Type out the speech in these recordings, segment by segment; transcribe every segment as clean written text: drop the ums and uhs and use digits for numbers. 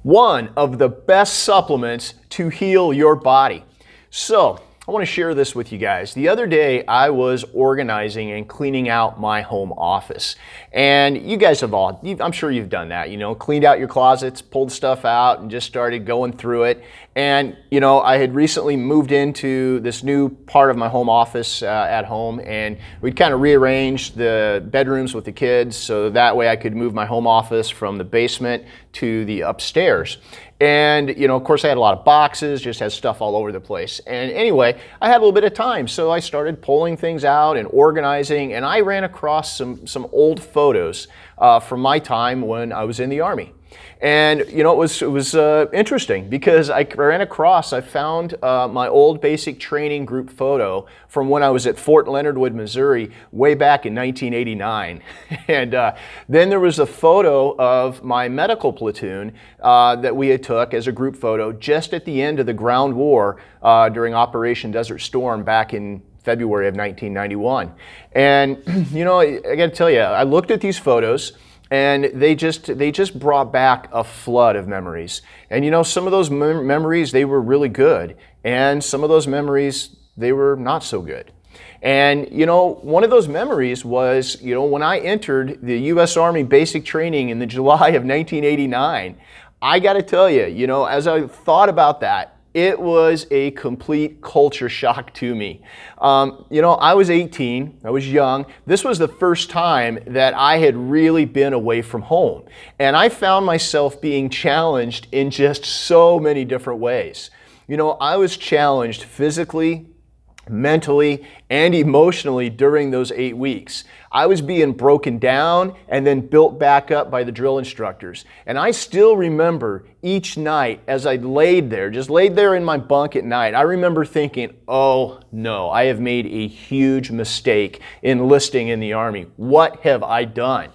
one of the best supplements to heal your body. So, I want to share this with you guys. The other day, I was organizing and cleaning out my home office. And you guys have all, I'm sure you've done that, cleaned out your closets, pulled stuff out, and just started going through it. And, I had recently moved into this new part of my home office at home, and we'd kind of rearranged the bedrooms with the kids so that way I could move my home office from the basement to the upstairs. And, of course, I had a lot of boxes, just had stuff all over the place. And anyway, I had a little bit of time, so I started pulling things out and organizing, and I ran across some old photos from my time when I was in the Army. And, it was interesting because I found my old basic training group photo from when I was at Fort Leonard Wood, Missouri, way back in 1989. And then there was a photo of my medical platoon that we had took as a group photo just at the end of the ground war during Operation Desert Storm back in February of 1991. And, I got to tell you, I looked at these photos, and they just brought back a flood of memories. And some of those memories, they were really good. And some of those memories, they were not so good. And one of those memories was, when I entered the U.S. Army basic training in the July of 1989, I got to tell you, as I thought about that, it was a complete culture shock to me. I was 18, I was young. This was the first time that I had really been away from home. And I found myself being challenged in just so many different ways. I was challenged physically, mentally, and emotionally during those 8 weeks. I was being broken down and then built back up by the drill instructors. And I still remember each night as I laid there in my bunk at night, I remember thinking, oh no, I have made a huge mistake enlisting in the Army. What have I done?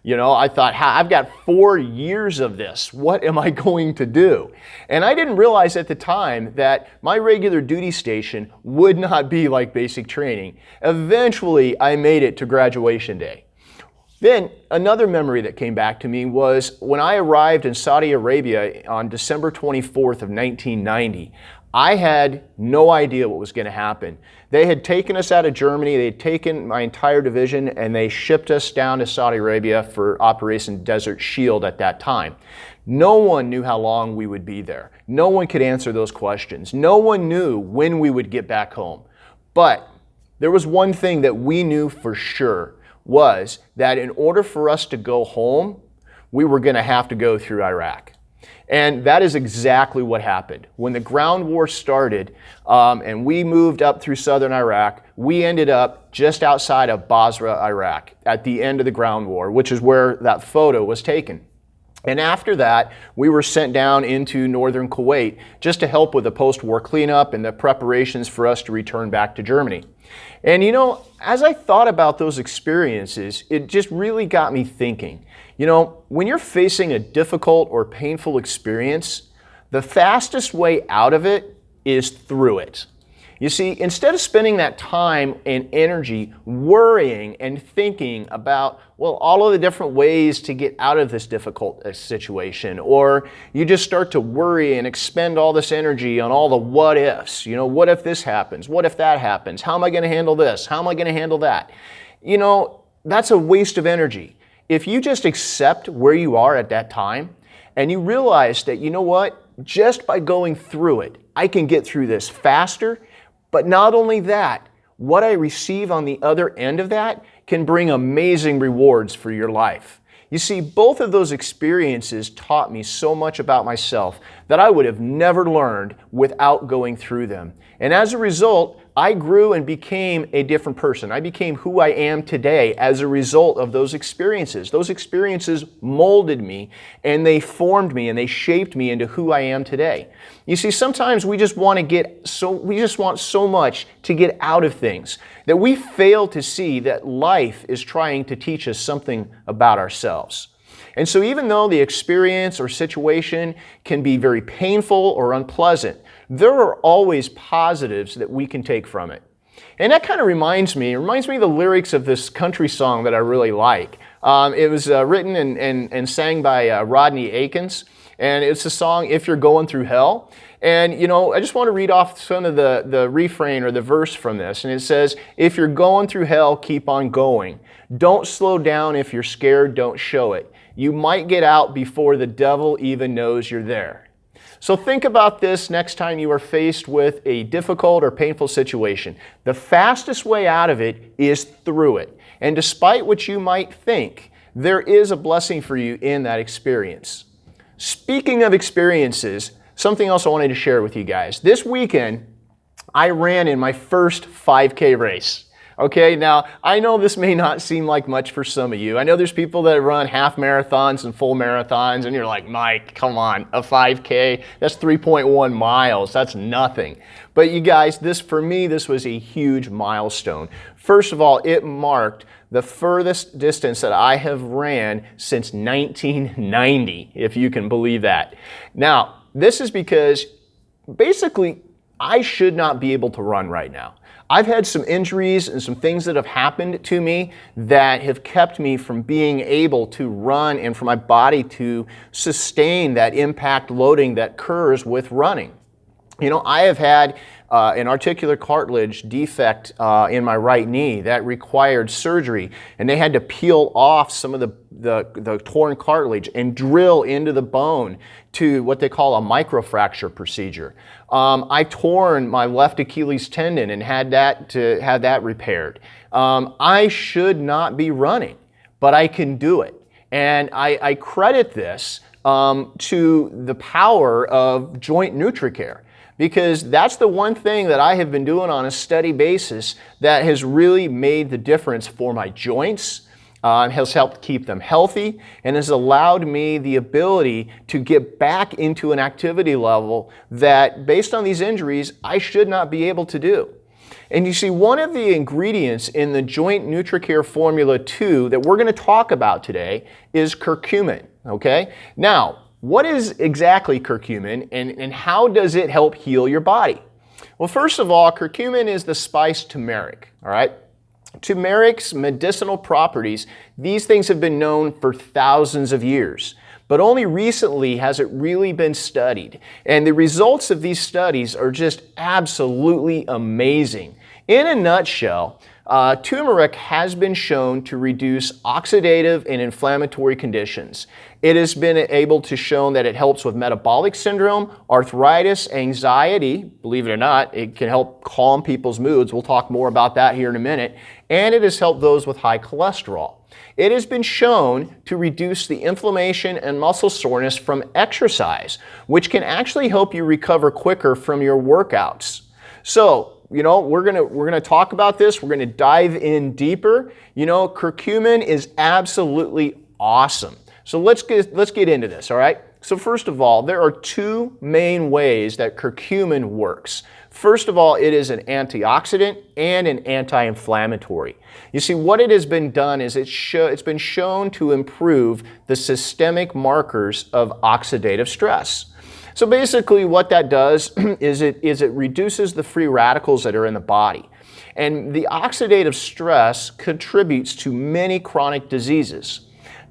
I thought, I've got 4 years of this. What am I going to do? And I didn't realize at the time that my regular duty station would not be like basic training. Eventually, I made it to graduation day. Then another memory that came back to me was when I arrived in Saudi Arabia on December 24th of 1990. I had no idea what was going to happen. They had taken us out of Germany, they had taken my entire division, and they shipped us down to Saudi Arabia for Operation Desert Shield at that time. No one knew how long we would be there. No one could answer those questions. No one knew when we would get back home. But there was one thing that we knew for sure, was that in order for us to go home, we were going to have to go through Iraq. And that is exactly what happened. When the ground war started and we moved up through southern Iraq, we ended up just outside of Basra, Iraq, at the end of the ground war, which is where that photo was taken. And after that, we were sent down into northern Kuwait just to help with the post-war cleanup and the preparations for us to return back to Germany. And as I thought about those experiences, it just really got me thinking. When you're facing a difficult or painful experience, the fastest way out of it is through it. You see, instead of spending that time and energy worrying and thinking about, all of the different ways to get out of this difficult situation, or you just start to worry and expend all this energy on all the what ifs, what if this happens? What if that happens? How am I going to handle this? How am I going to handle that? That's a waste of energy. If you just accept where you are at that time and you realize that, just by going through it, I can get through this faster. But not only that, what I receive on the other end of that can bring amazing rewards for your life. You see, both of those experiences taught me so much about myself that I would have never learned without going through them. And as a result, I grew and became a different person. I became who I am today as a result of those experiences. Those experiences molded me, and they formed me, and they shaped me into who I am today. You see, sometimes we just want so much to get out of things that we fail to see that life is trying to teach us something about ourselves. And so even though the experience or situation can be very painful or unpleasant, there are always positives that we can take from it. And that kind of reminds me of the lyrics of this country song that I really like. It was written and sang by Rodney Akins. And it's a song, If You're Going Through Hell. And, you know, I just want to read off some of the refrain or the verse from this. And it says, if you're going through hell, keep on going. Don't slow down. If you're scared, don't show it. You might get out before the devil even knows you're there. So think about this next time you are faced with a difficult or painful situation. The fastest way out of it is through it. And despite what you might think, there is a blessing for you in that experience. Speaking of experiences, something else I wanted to share with you guys. This weekend, I ran in my first 5K race. Okay, now I know this may not seem like much for some of you. I know there's people that run half marathons and full marathons, and you're like, Mike, come on, a 5K, that's 3.1 miles, that's nothing. But you guys, for me, this was a huge milestone. First of all, it marked the furthest distance that I have ran since 1990, if you can believe that. Now, this is because basically I should not be able to run right now. I've had some injuries and some things that have happened to me that have kept me from being able to run and for my body to sustain that impact loading that occurs with running. You know, I have had an articular cartilage defect in my right knee that required surgery, and they had to peel off some of the torn cartilage and drill into the bone to what they call a microfracture procedure. I torn my left Achilles tendon and had that repaired. I should not be running, but I can do it. And I credit this to the power of Joint NutriCare, because that's the one thing that I have been doing on a steady basis that has really made the difference for my joints, has helped keep them healthy, and has allowed me the ability to get back into an activity level that, based on these injuries, I should not be able to do. And you see, one of the ingredients in the Joint NutriCare Formula 2 that we're going to talk about today is curcumin, okay? Now, what is exactly curcumin, and how does it help heal your body? Well, first of all, curcumin is the spice turmeric, all right? Turmeric's medicinal properties, these things have been known for thousands of years, but only recently has it really been studied. And the results of these studies are just absolutely amazing. In a nutshell, turmeric has been shown to reduce oxidative and inflammatory conditions. It has been able to show that it helps with metabolic syndrome, arthritis, anxiety. Believe it or not, it can help calm people's moods. We'll talk more about that here in a minute. And it has helped those with high cholesterol. It has been shown to reduce the inflammation and muscle soreness from exercise, which can actually help you recover quicker from your workouts. So, you know, we're gonna talk about this. We're gonna dive in deeper. You know, curcumin is absolutely awesome. So let's get into this, all right? So first of all, there are two main ways that curcumin works. First of all, it is an antioxidant and an anti-inflammatory. You see, what it has been done is it's been shown to improve the systemic markers of oxidative stress. So basically what that does is it reduces the free radicals that are in the body. And the oxidative stress contributes to many chronic diseases.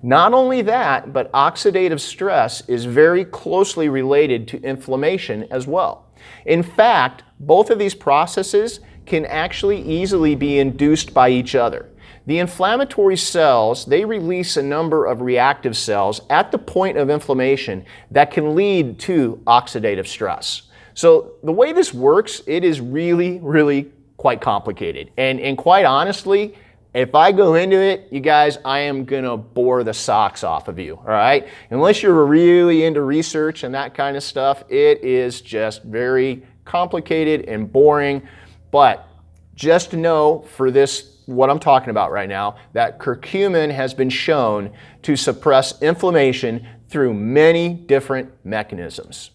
Not only that, but oxidative stress is very closely related to inflammation as well. In fact, both of these processes can actually easily be induced by each other. The inflammatory cells, they release a number of reactive cells at the point of inflammation that can lead to oxidative stress. So the way this works, it is really, really quite complicated. And quite honestly, if I go into it, you guys, I am gonna bore the socks off of you, all right? Unless you're really into research and that kind of stuff, it is just very complicated and boring. But just know for this, what I'm talking about right now, that curcumin has been shown to suppress inflammation through many different mechanisms.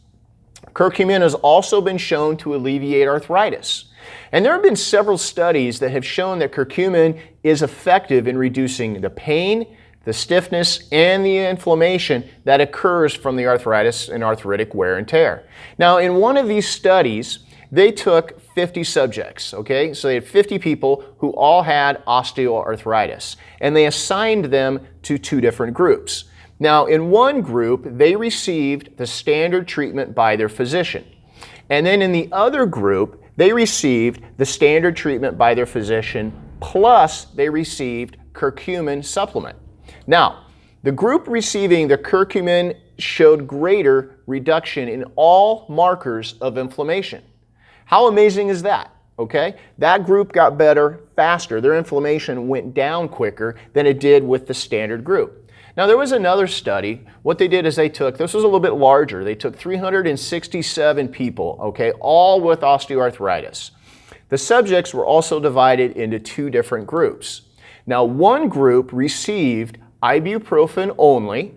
Curcumin has also been shown to alleviate arthritis. And there have been several studies that have shown that curcumin is effective in reducing the pain, the stiffness, and the inflammation that occurs from the arthritis and arthritic wear and tear. Now, in one of these studies, they took 50 subjects, okay? So they had 50 people who all had osteoarthritis, and they assigned them to two different groups. Now, in one group, they received the standard treatment by their physician. And then in the other group, they received the standard treatment by their physician, plus they received curcumin supplement. Now, the group receiving the curcumin showed greater reduction in all markers of inflammation. How amazing is that? Okay, that group got better faster. Their inflammation went down quicker than it did with the standard group. Now, there was another study. What they did is this was a little bit larger. They took 367 people, okay, all with osteoarthritis. The subjects were also divided into two different groups. Now, one group received ibuprofen only,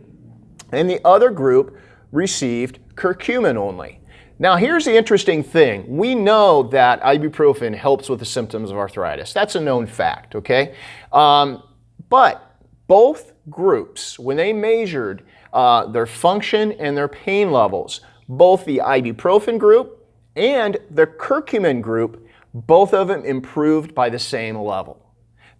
and the other group received curcumin only. Now, here's the interesting thing. We know that ibuprofen helps with the symptoms of arthritis. That's a known fact, okay? But both groups, when they measured their function and their pain levels, both the ibuprofen group and the curcumin group, both of them improved by the same level.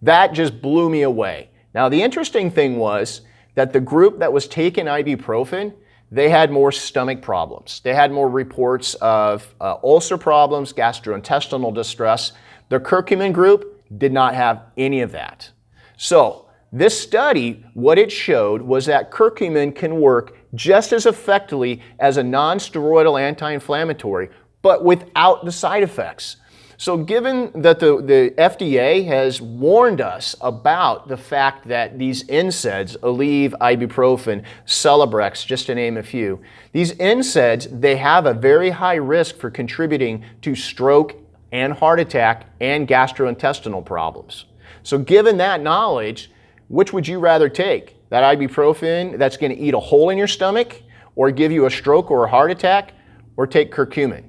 That just blew me away. Now, the interesting thing was that the group that was taking ibuprofen, they had more stomach problems. They had more reports of ulcer problems, gastrointestinal distress. The curcumin group did not have any of that. So, this study, what it showed was that curcumin can work just as effectively as a non-steroidal anti-inflammatory, but without the side effects. So given that the FDA has warned us about the fact that these NSAIDs, Aleve, ibuprofen, Celebrex, just to name a few, these NSAIDs, they have a very high risk for contributing to stroke and heart attack and gastrointestinal problems. So given that knowledge, which would you rather take? That ibuprofen that's going to eat a hole in your stomach or give you a stroke or a heart attack, or take curcumin?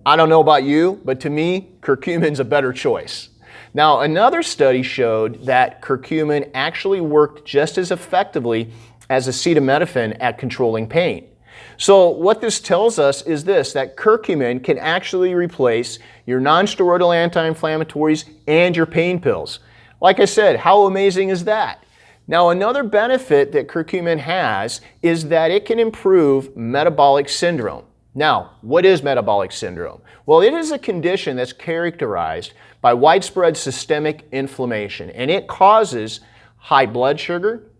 I don't know about you, but to me, curcumin's a better choice. Now, another study showed that curcumin actually worked just as effectively as acetaminophen at controlling pain. So what this tells us is this, that curcumin can actually replace your non-steroidal anti-inflammatories and your pain pills. Like I said, how amazing is that? Now, another benefit that curcumin has is that it can improve metabolic syndrome. Now, what is metabolic syndrome? Well, it is a condition that's characterized by widespread systemic inflammation, and it causes high blood sugar,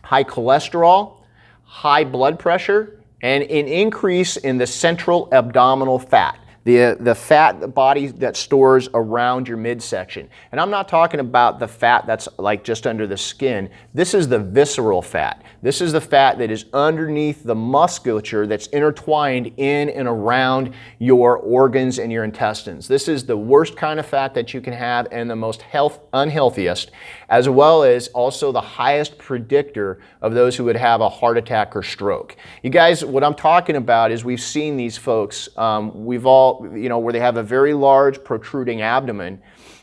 high cholesterol, high blood pressure, and an increase in the central abdominal fat. The fat, the body that stores around your midsection. And I'm not talking about the fat that's like just under the skin. This is the visceral fat. This is the fat that is underneath the musculature that's intertwined in and around your organs and your intestines. This is the worst kind of fat that you can have and the most unhealthiest, as well as also the highest predictor of those who would have a heart attack or stroke. You guys, what I'm talking about is we've seen these folks, where they have a very large protruding abdomen,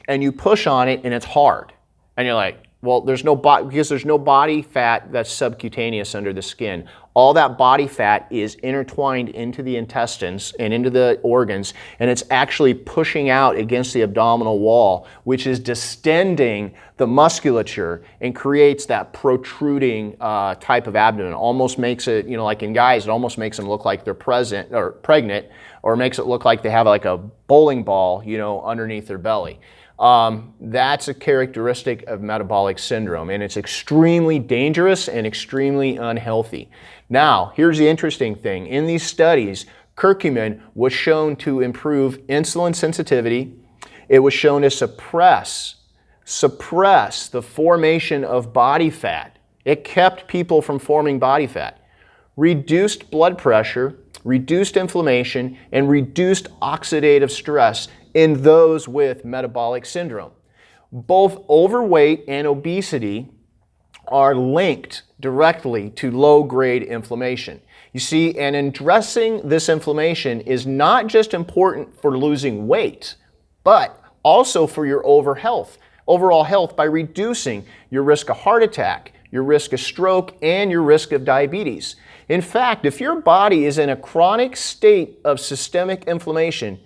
and you push on it and it's hard. And you're like, well, there's no body fat that's subcutaneous under the skin. All that body fat is intertwined into the intestines and into the organs, and it's actually pushing out against the abdominal wall, which is distending the musculature and creates that protruding type of abdomen. Almost makes it, like in guys, it almost makes them look like they're pregnant, or makes it look like they have like a bowling ball, underneath their belly. That's a characteristic of metabolic syndrome, and it's extremely dangerous and extremely unhealthy. Now, here's the interesting thing. In these studies, curcumin was shown to improve insulin sensitivity. It was shown to suppress the formation of body fat. It kept people from forming body fat, reduced blood pressure, reduced inflammation, and reduced oxidative stress in those with metabolic syndrome. Both overweight and obesity are linked directly to low-grade inflammation. You see, and addressing this inflammation is not just important for losing weight, but also for your overall health by reducing your risk of heart attack, your risk of stroke, and your risk of diabetes. In fact, if your body is in a chronic state of systemic inflammation,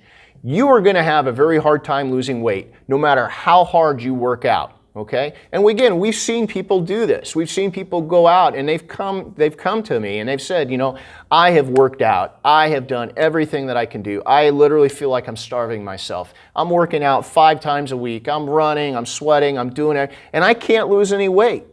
you are going to have a very hard time losing weight, no matter how hard you work out, Okay? And again, we've seen people do this. We've seen people go out and they've come to me and they've said, I have worked out. I have done everything that I can do. I literally feel like I'm starving myself. I'm working out 5 times a week. I'm running, I'm sweating, I'm doing it, and I can't lose any weight.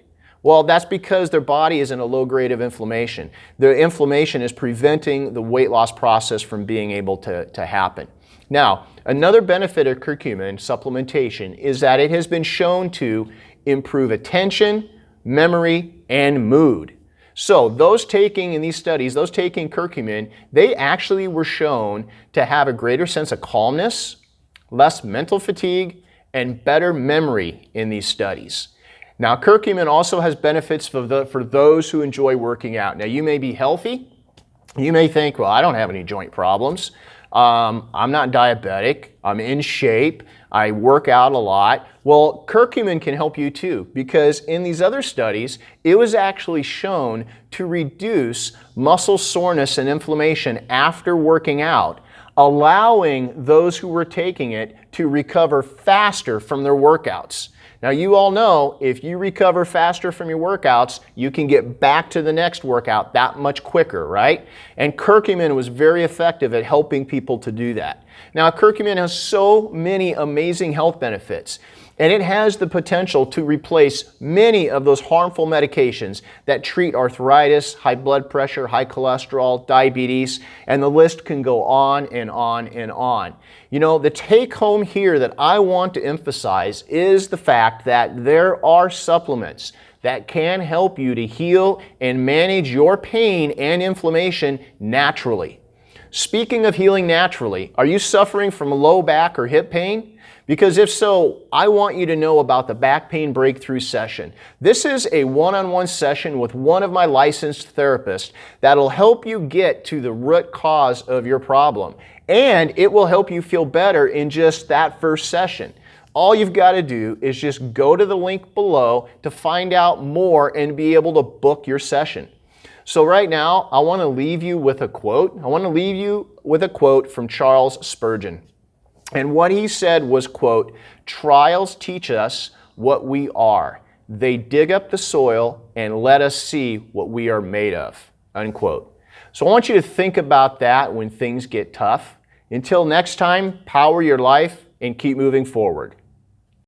Well, that's because their body is in a low grade of inflammation. The inflammation is preventing the weight loss process from being able to happen. Now, another benefit of curcumin supplementation is that it has been shown to improve attention, memory, and mood. So those taking in these studies, those taking curcumin, they actually were shown to have a greater sense of calmness, less mental fatigue, and better memory in these studies. Now, curcumin also has benefits for those who enjoy working out. Now, you may be healthy. You may think, well, I don't have any joint problems. I'm not diabetic. I'm in shape. I work out a lot. Well, curcumin can help you too, because in these other studies, it was actually shown to reduce muscle soreness and inflammation after working out, allowing those who were taking it to recover faster from their workouts. Now, you all know if you recover faster from your workouts, you can get back to the next workout that much quicker, right? And curcumin was very effective at helping people to do that. Now, curcumin has so many amazing health benefits, and it has the potential to replace many of those harmful medications that treat arthritis, high blood pressure, high cholesterol, diabetes, and the list can go on and on and on. The take home here that I want to emphasize is the fact that there are supplements that can help you to heal and manage your pain and inflammation naturally. Speaking of healing naturally, are you suffering from low back or hip pain? Because if so, I want you to know about the Back Pain Breakthrough Session. This is a one-on-one session with one of my licensed therapists that'll help you get to the root cause of your problem. And it will help you feel better in just that first session. All you've got to do is just go to the link below to find out more and be able to book your session. So right now, I want to leave you with a quote. I want to leave you with a quote from Charles Spurgeon. And what he said was, quote, "Trials teach us what we are. They dig up the soil and let us see what we are made of," unquote. So I want you to think about that when things get tough. Until next time, power your life and keep moving forward.